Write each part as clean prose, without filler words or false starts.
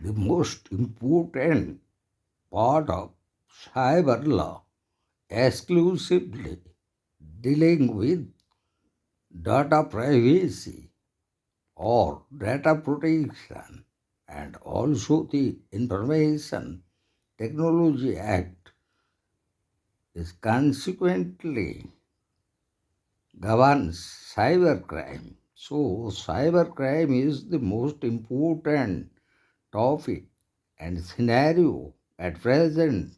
The most important part of cyber law exclusively dealing with data privacy or data protection, and also the Information Technology Act is consequently governs cybercrime. So cybercrime is the most important topic and scenario at present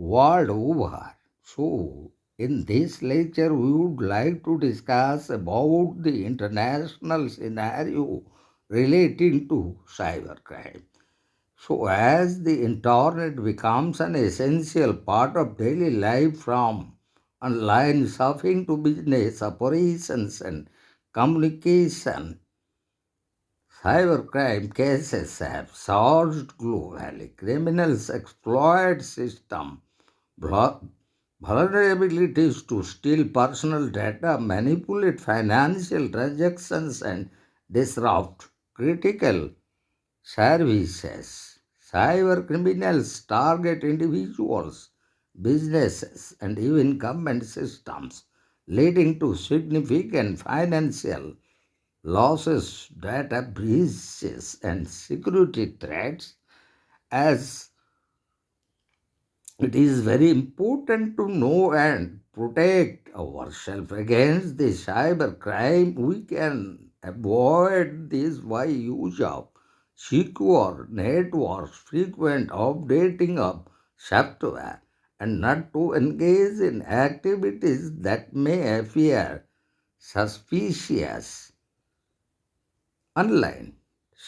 world over. So, in this lecture, we would like to discuss about the international scenario relating to cybercrime. So, as the internet becomes an essential part of daily life from online shopping to business operations and communication, cybercrime cases have surged globally. Criminals exploit system vulnerabilities to steal personal data, manipulate financial transactions, and disrupt critical services. Cyber criminals target individuals, businesses, and even government systems, leading to significant financial losses, data breaches, and security threats. As it is very important to know and protect ourselves against the cyber crime. We can avoid this by use of secure networks, frequent updating of software, and not to engage in activities that may appear suspicious online.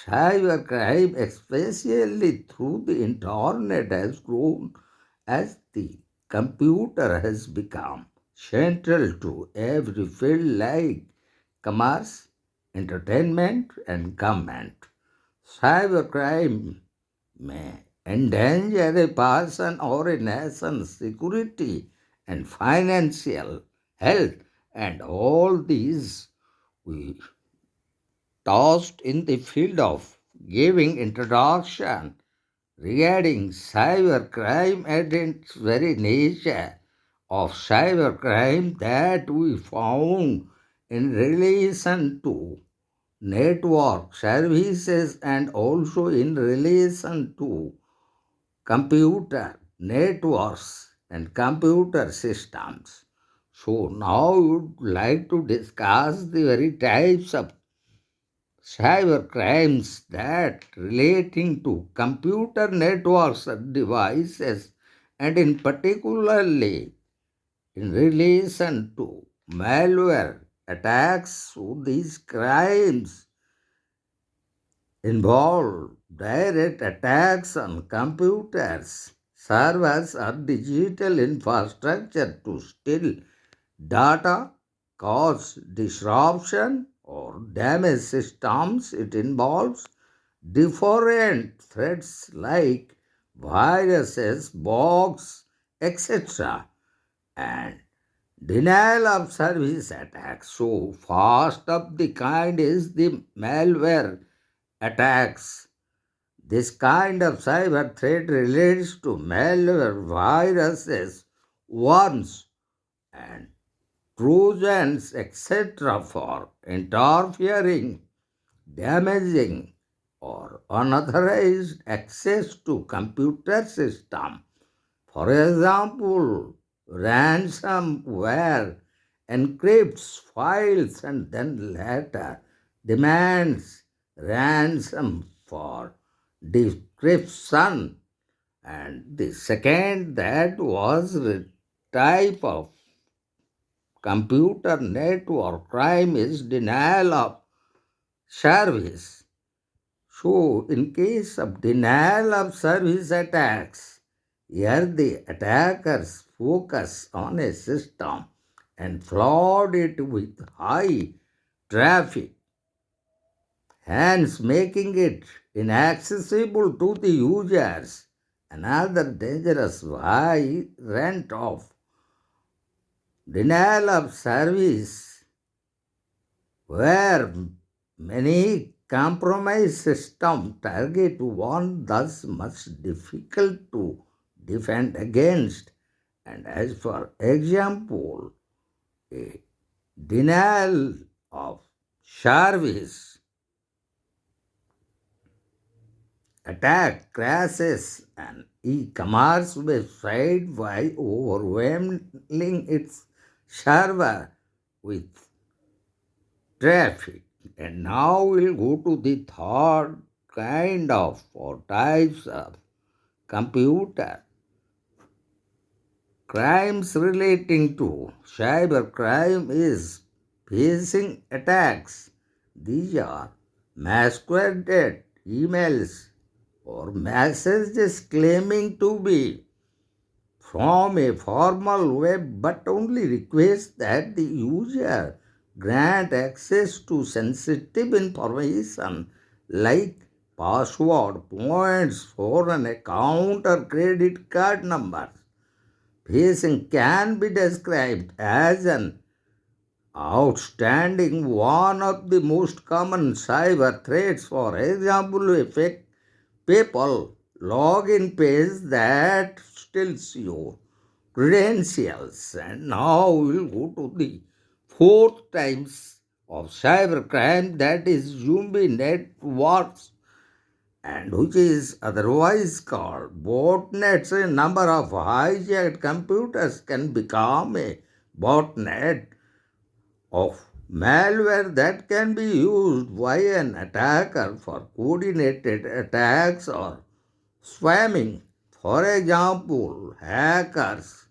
Cybercrime, especially through the internet, has grown as the computer has become central to every field like commerce, entertainment, and government. Cybercrime may endanger a person or a nation's security and financial health, and all these we tossed in the field of giving introduction regarding cybercrime and its very nature of cybercrime that we found in relation to network services and also in relation to computer networks and computer systems. So now we would like to discuss the very types of cyber crimes that relating to computer networks and devices, and in particularly in relation to malware attacks. So these crimes involve direct attacks on computers, servers, or digital infrastructure to steal data, cause disruption, or damage systems. It involves different threats like viruses, bugs, etc., and denial of service attacks. So, first of the kind is the malware attacks. This kind of cyber threat relates to malware, viruses, worms, and Trojans, etc., for interfering, damaging, or unauthorized access to computer system. For example, ransomware encrypts files and then later demands ransom for decryption. And the second that was the type of computer network crime is denial of service. So, in case of denial of service attacks, here the attackers focus on a system and flood it with high traffic, hence making it inaccessible to the users. Another dangerous variant of denial of service where many compromised system target one thus much difficult to defend against. And as for example, a denial of service attack crashes an e-commerce website by overwhelming its server with traffic. And now we'll go to the third kind of or types of computer crimes relating to cybercrime is phishing attacks. These are masqueraded emails or messages claiming to be from a formal web but only request that the user grant access to sensitive information like password, points for an account or credit card numbers. Phishing can be described as an outstanding one of the most common cyber threats. For example, a fake PayPal login page that steals your credentials. And now we'll go to the fourth types of cybercrime, that is zombie networks, and which is otherwise called botnets. A number of hijacked computers can become a botnet of malware that can be used by an attacker for coordinated attacks or spamming. For example, hackers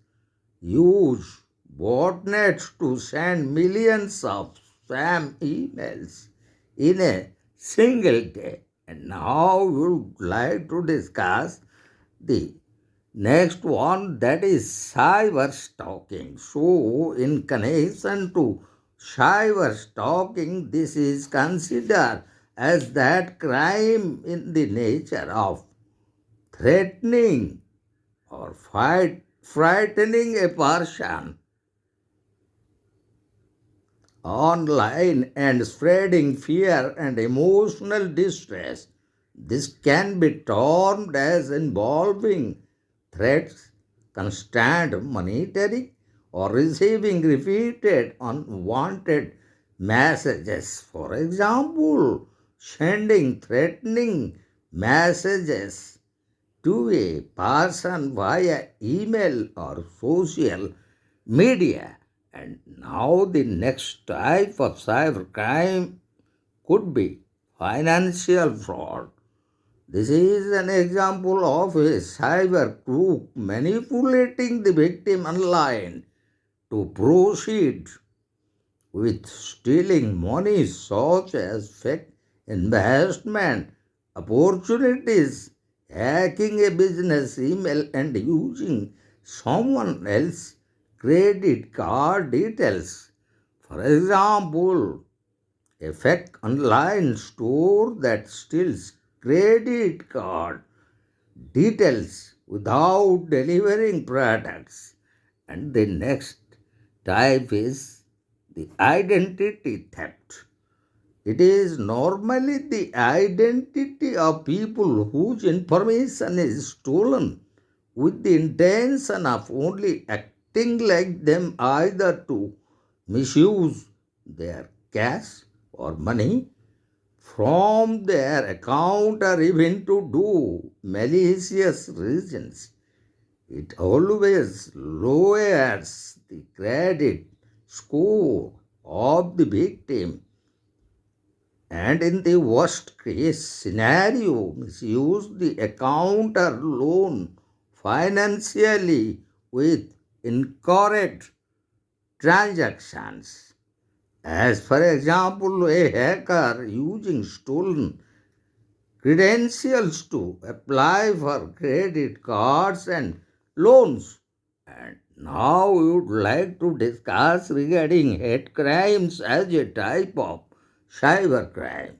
use botnets to send millions of spam emails in a single day. And now we would like to discuss the next one, that is cyber stalking. So, in connection to cyber stalking, this is considered as that crime in the nature of threatening or frightening a person online and spreading fear and emotional distress. This can be termed as involving threats, constant monitoring, or receiving repeated unwanted messages. For example, sending threatening messages to a person via email or social media. And now the next type of cybercrime could be financial fraud. This is an example of a cyber crook manipulating the victim online to proceed with stealing money such as fake investment opportunities, hacking a business email and using someone else's credit card details. For example, a fake online store that steals credit card details without delivering products. And the next type is the identity theft. It is normally the identity of people whose information is stolen with the intention of only acting like them, either to misuse their cash or money from their account or even to do malicious reasons. It always lowers the credit score of the victim, and in the worst case scenario misuse the account or loan financially with incorrect transactions. As for example, a hacker using stolen credentials to apply for credit cards and loans. And now we would like to discuss regarding hate crimes as a type of cybercrime.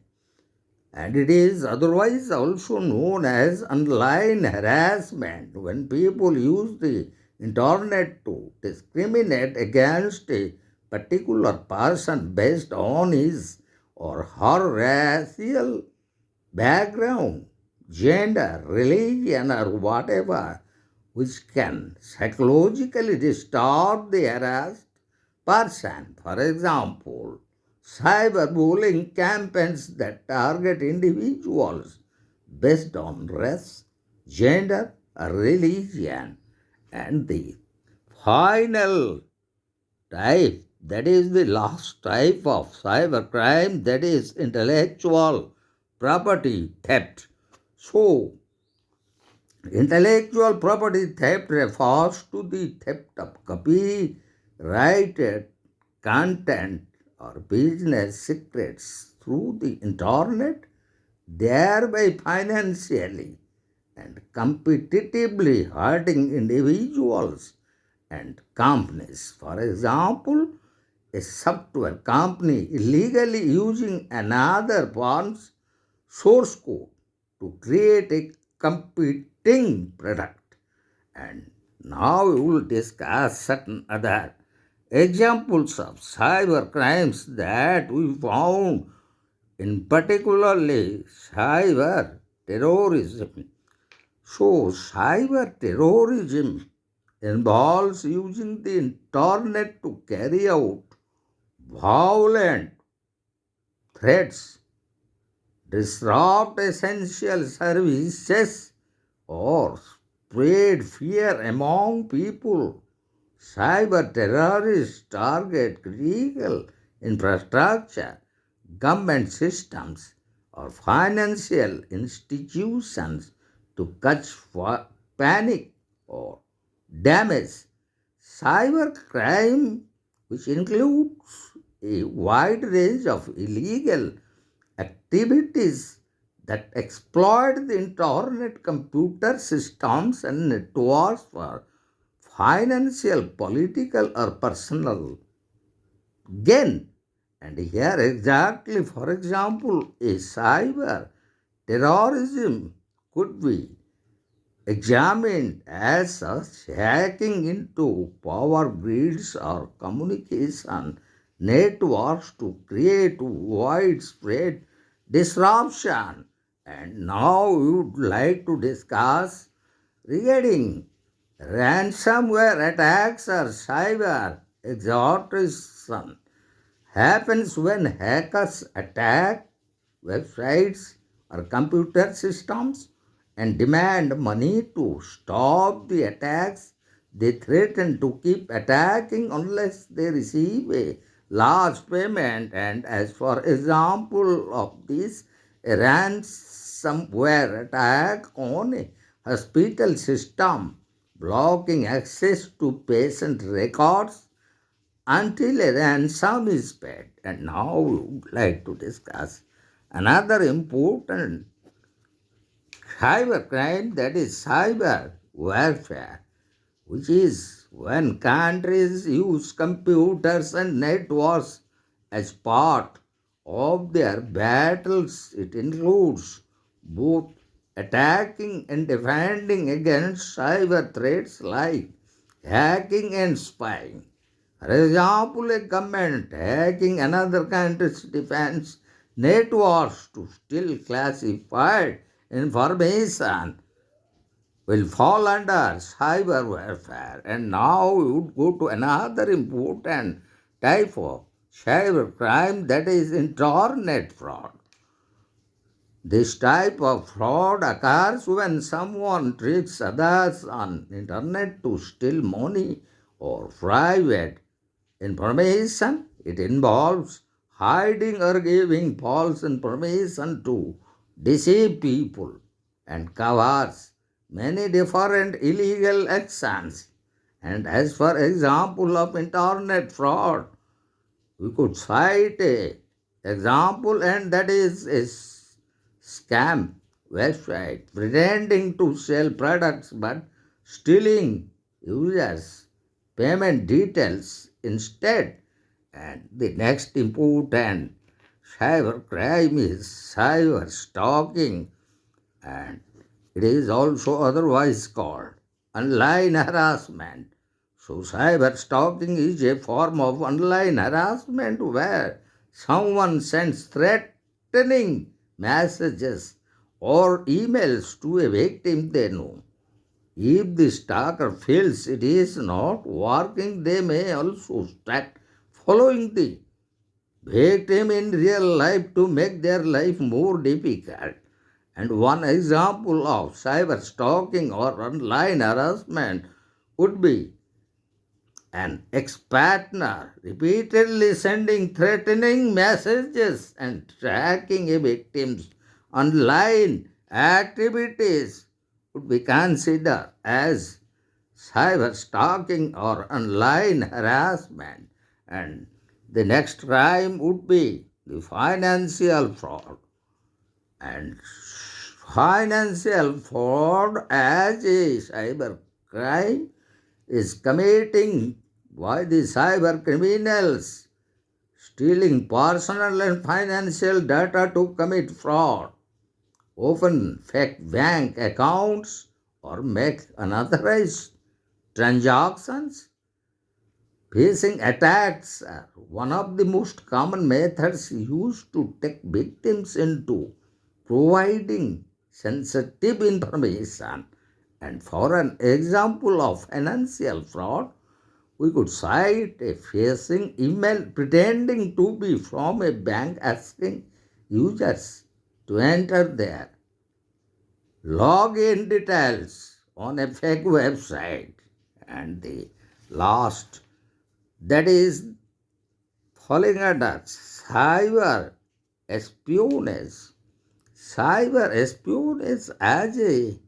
And it is otherwise also known as online harassment, when people use the internet to discriminate against a particular person based on his or her racial background, gender, religion, or whatever, which can psychologically disturb the harassed person. For example, cyberbullying campaigns that target individuals based on race, gender, or religion. And the final type, that is the last type of cybercrime, that is intellectual property theft. So, intellectual property theft refers to the theft of copyrighted content or business secrets through the internet, thereby financially and competitively hurting individuals and companies. For example, a software company illegally using another firm's source code to create a competing product. And now we will discuss certain other examples of cyber crimes that we found, in particularly cyber terrorism. So, cyber terrorism involves using the internet to carry out violent threats, disrupt essential services, or spread fear among people. Cyber terrorists target critical infrastructure, government systems, or financial institutions to cause panic or damage. Cybercrime, which includes a wide range of illegal activities that exploit the internet, computer systems, and networks for financial, political, or personal gain. And here, exactly, for example, a cyber terrorism could be examined as such: hacking into power grids or communication networks to create widespread disruption. And now we would like to discuss regarding ransomware attacks or cyber extortion. Happens when hackers attack websites or computer systems and demand money to stop the attacks. They threaten to keep attacking unless they receive a large payment. And as for example of this, a ransomware attack on a hospital system, blocking access to patient records until a ransom is paid. And now we would like to discuss another important cybercrime, that is cyber warfare, which is when countries use computers and networks as part of their battles. It includes both attacking and defending against cyber threats like hacking and spying. For example, a government hacking another country's defense networks to steal classified information will fall under cyber warfare. And now we would go to another important type of cyber crime, that is internet fraud. This type of fraud occurs when someone tricks others on internet to steal money or private information. It involves hiding or giving false information to deceive people and covers many different illegal actions. And as for example of internet fraud, we could cite a example, and that is a scam website pretending to sell products but stealing users' payment details instead. And the next important cyber crime is cyber stalking, and it is also otherwise called online harassment. So, cyber stalking is a form of online harassment where someone sends threatening messages or emails to a victim they know. If the stalker feels it is not working, they may also start following the victim in real life to make their life more difficult. And one example of cyber stalking or online harassment would be an ex-partner repeatedly sending threatening messages and tracking a victim's online activities would be considered as cyber stalking or online harassment. And the next crime would be the financial fraud. And financial fraud as a cyber crime is committing by the cyber criminals, stealing personal and financial data to commit fraud, often fake bank accounts or make unauthorized transactions. Phishing attacks are one of the most common methods used to take victims into providing sensitive information. And for an example of financial fraud, we could cite a phishing email pretending to be from a bank asking users to enter their login details on a fake website. And the last, that is falling under cyber espionage. Cyber espionage as a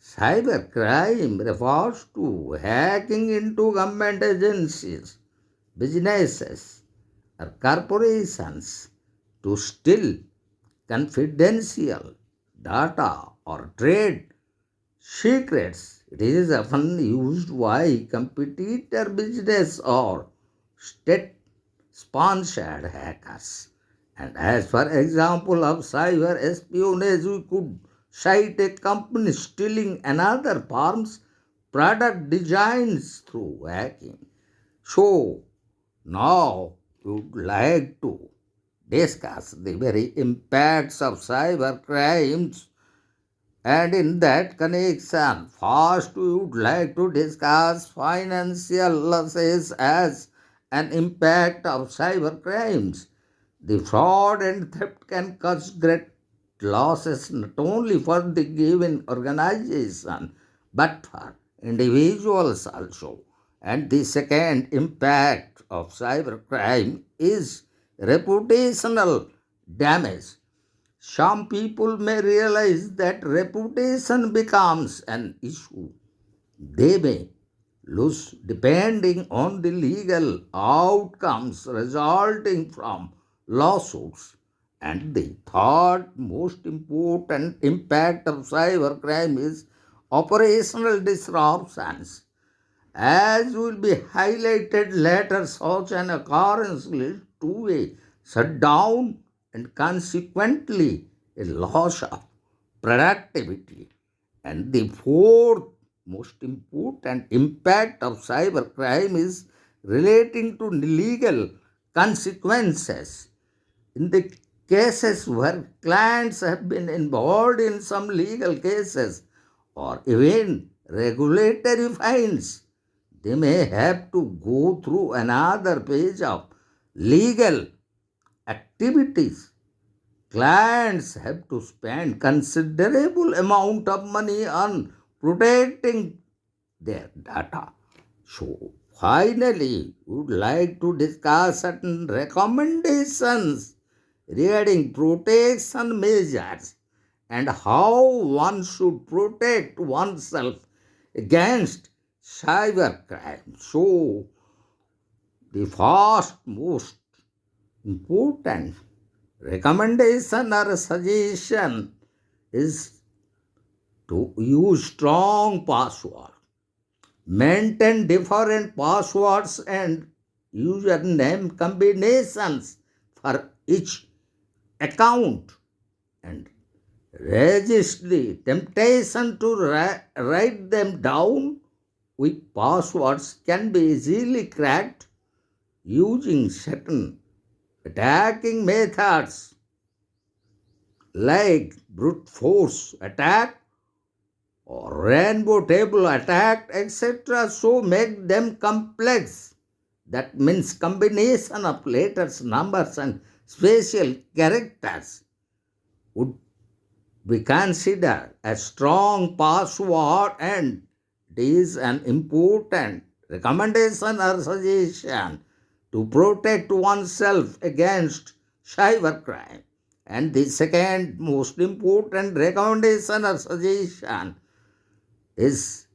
cybercrime refers to hacking into government agencies, businesses, or corporations to steal confidential data or trade secrets. It is often used by competitor business or state sponsored hackers. And as for example of cyber espionage, we could cite a company stealing another firm's product designs through hacking. So now we would like to discuss the very impacts of cyber crimes, and in that connection, first we would like to discuss financial losses as an impact of cyber crimes. The fraud and theft can cause great losses not only for the given organization but for individuals also. And the second impact of cybercrime is reputational damage. Some people may realize that reputation becomes an issue. They may lose depending on the legal outcomes resulting from lawsuits. And the third most important impact of cybercrime is operational disruptions. As will be highlighted later, such an occurrence leads to a shutdown and consequently a loss of productivity. And the fourth most important impact of cybercrime is relating to legal consequences. In the cases where clients have been involved in some legal cases or even regulatory fines, they may have to go through another page of legal activities. Clients have to spend considerable amount of money on protecting their data. So finally, we would like to discuss certain recommendations regarding protection measures and how one should protect oneself against cybercrime. So the first most important recommendation or suggestion is to use strong password. Maintain different passwords and username combinations for each account, and resist the temptation to write them down. Weak passwords can be easily cracked using certain Attacking methods like brute force attack or rainbow table attack, etc. So make them complex. That means combination of letters, numbers, and special characters would be considered a strong password, and it is an important recommendation or suggestion to protect oneself against cybercrime. And the second most important recommendation or suggestion is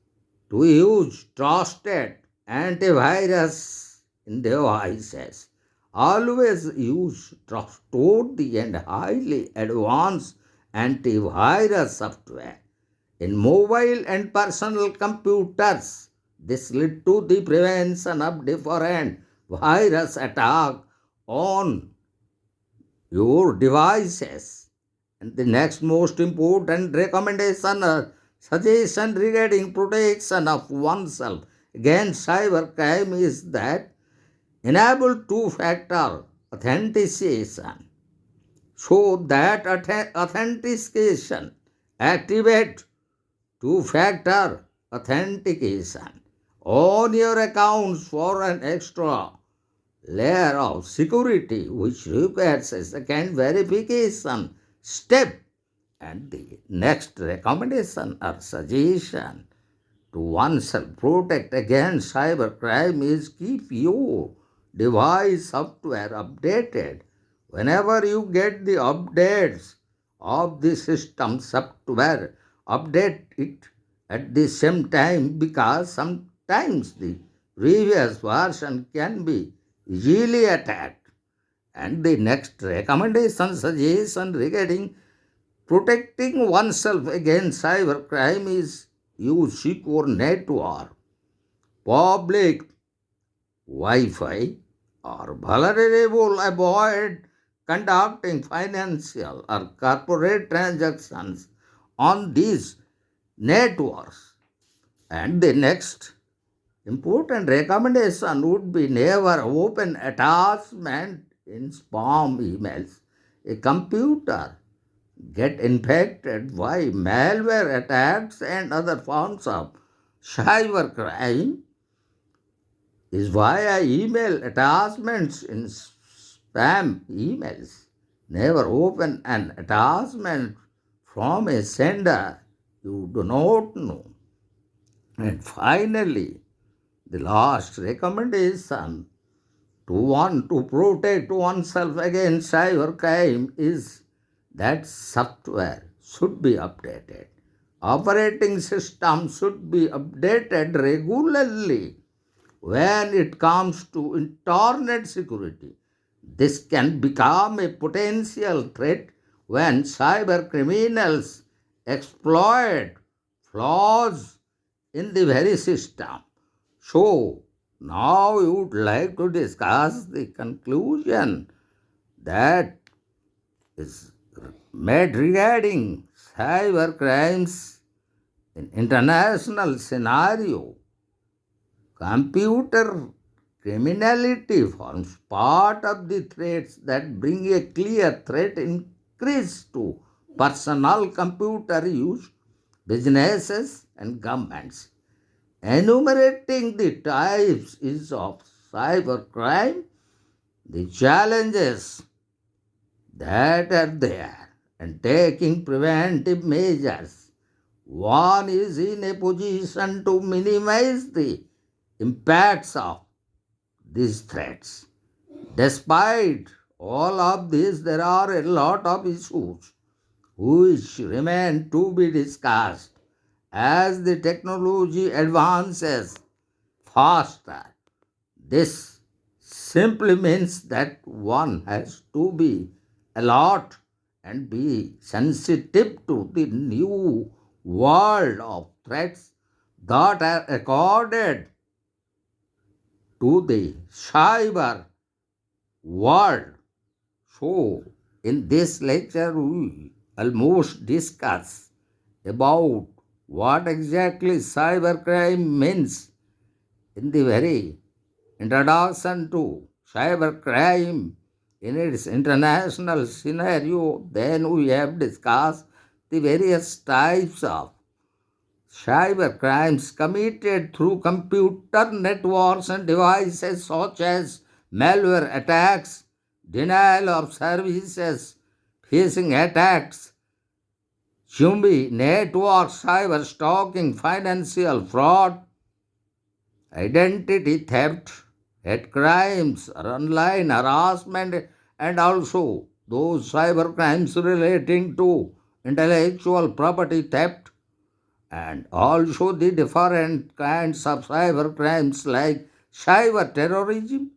to use trusted antivirus in devices. Always use trustworthy and highly advanced antivirus software in mobile and personal computers. This led to the prevention of different virus attack on your devices. And the next most important recommendation or suggestion regarding protection of oneself against cybercrime is that enable two-factor authentication, so that authentication activate two-factor authentication on your accounts for an extra layer of security which requires a second verification step. And the next recommendation or suggestion to oneself protect against cybercrime is keep your device software updated. Whenever you get the updates of the system software, update it at the same time, because sometimes the previous version can be easily attacked. And the next recommendation suggestion regarding protecting oneself against cybercrime is use secure network, public Wi-Fi, or vulnerable. Avoid conducting financial or corporate transactions on these networks. And the next important recommendation would be never open attachment in spam emails. A computer get infected by malware attacks and other forms of cybercrime is via email attachments in spam emails. Never open an attachment from a sender you do not know. And finally, the last recommendation to want to protect oneself against cybercrime is that software should be updated. Operating system should be updated regularly when it comes to internet security. This can become a potential threat when cyber criminals exploit flaws in the very system. So, now we would like to discuss the conclusion that is made regarding cyber crimes in international scenario. Computer criminality forms part of the threats that bring a clear threat increase to personal computer use, businesses, and governments. Enumerating the types is of cybercrime, the challenges that are there, and taking preventive measures. One is in a position to minimize the impacts of these threats. Despite all of this, there are a lot of issues which remain to be discussed as the technology advances faster. This simply means that one has to be alert and be sensitive to the new world of threats that are accorded to the cyber world. So, in this lecture, we almost discuss about what exactly cybercrime means in the very introduction to cybercrime in its international scenario. Then we have discussed the various types of cyber crimes committed through computer networks and devices such as malware attacks, denial of services, phishing attacks, zombie networks, cyber stalking, financial fraud, identity theft, hate crimes, online harassment, and also those cyber crimes relating to intellectual property theft, and also the different kinds of cyber crimes like cyber terrorism,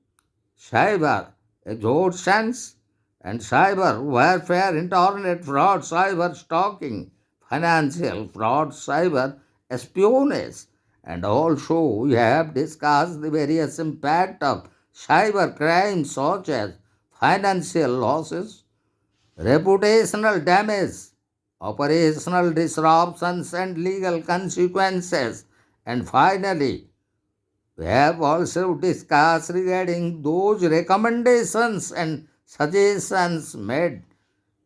cyber extortions, and cyber warfare, internet fraud, cyber stalking, financial fraud, cyber espionage. And also we have discussed the various impact of cyber crimes such as financial losses, reputational damage, operational disruptions, and legal consequences. And finally, we have also discussed regarding those recommendations and suggestions made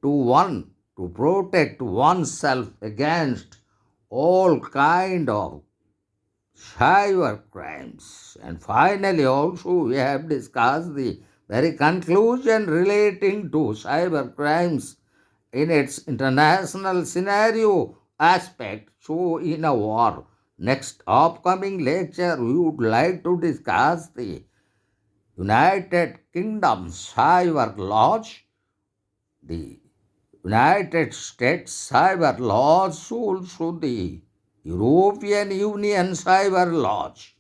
to one to protect oneself against all kind of cyber crimes. And finally, also we have discussed the very conclusion relating to cyber crimes in its international scenario aspect. So, in our next upcoming lecture, we would like to discuss the United Kingdom cyber laws, the United States cyber laws, also the European Union cyber laws.